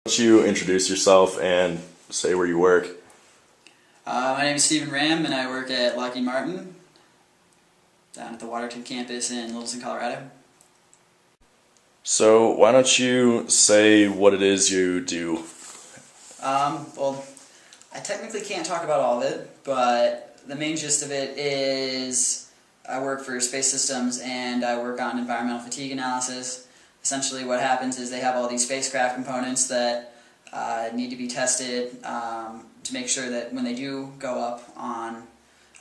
Don't you introduce yourself and say where you work? My name is Stephen Ram, and I work at Lockheed Martin down at the Waterton campus in Littleton, Colorado. So why don't you say what it is you do? Well, I technically can't talk about all of it, but the main gist of it is I work for Space Systems, and I work on environmental fatigue analysis. Essentially what happens is they have all these spacecraft components that need to be tested to make sure that when they do go up on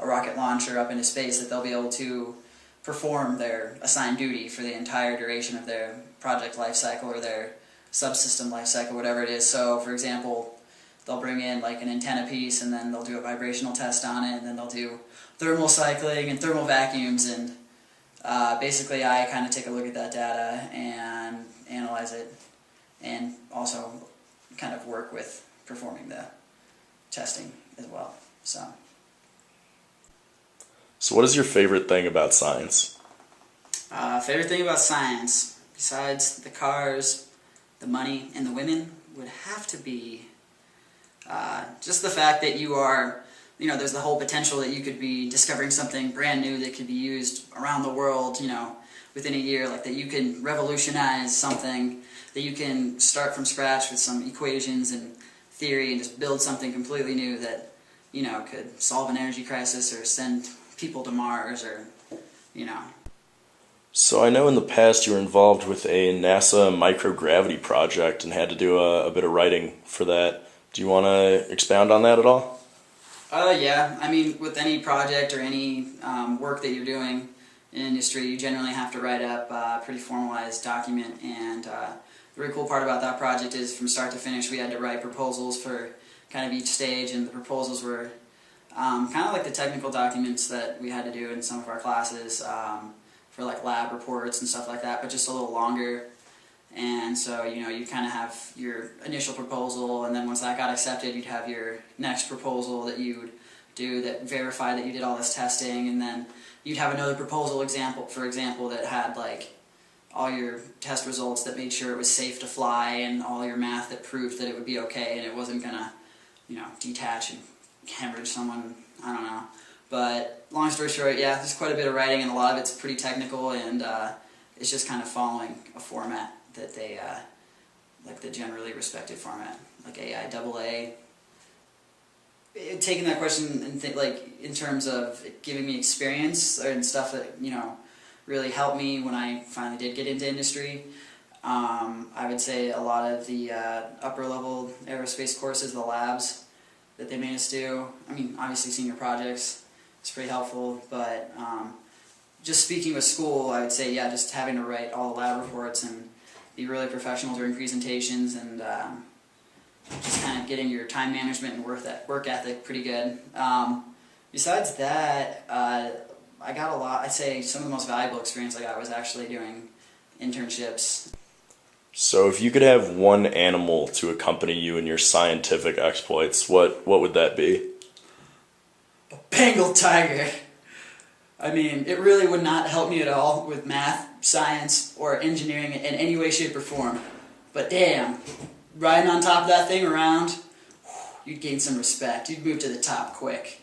a rocket launcher up into space, that they'll be able to perform their assigned duty for the entire duration of their project life cycle or their subsystem life cycle, whatever it is. So, for example, they'll bring in like an antenna piece, and then they'll do a vibrational test on it, and then they'll do thermal cycling and thermal vacuums, and basically I kind of take a look at that data and analyze it, and also kind of work with performing the testing as well. So what is your favorite thing about science? Favorite thing about science, besides the cars, the money, and the women, would have to be just the fact that you are, there's the whole potential that you could be discovering something brand new that could be used around the world, within a year, like that you can revolutionize something, that you can start from scratch with some equations and theory and just build something completely new that, could solve an energy crisis or send people to Mars or. So I know in the past you were involved with a NASA microgravity project and had to do a bit of writing for that. Do you want to expound on that at all? Yeah. I mean, with any project or any work that you're doing in industry, you generally have to write up a pretty formalized document, and the really cool part about that project is from start to finish we had to write proposals for kind of each stage, and the proposals were kind of like the technical documents that we had to do in some of our classes for like lab reports and stuff like that, but just a little longer. And so, you kind of have your initial proposal, and then once that got accepted, you'd have your next proposal that you would do that verified that you did all this testing, and then you'd have another proposal for example, that had like all your test results that made sure it was safe to fly, and all your math that proved that it would be okay and it wasn't gonna, detach and hemorrhage someone, I don't know. But long story short, yeah, there's quite a bit of writing, and a lot of it's pretty technical, and it's just kind of following a format that they, like the generally respected format, like AIAA. Taking that question and in terms of giving me experience and stuff that, really helped me when I finally did get into industry, I would say a lot of the upper level aerospace courses, the labs that they made us do, I mean, obviously senior projects, it's pretty helpful, but just speaking with school, I would say, yeah, just having to write all the lab reports and be really professional during presentations, and just kind of getting your time management and work ethic pretty good. Besides that, I got I'd say some of the most valuable experience I got was actually doing internships. So if you could have one animal to accompany you in your scientific exploits, what would that be? A Bengal tiger. I mean, it really would not help me at all with math, science, or engineering in any way, shape, or form. But damn, riding on top of that thing around, you'd gain some respect. You'd move to the top quick.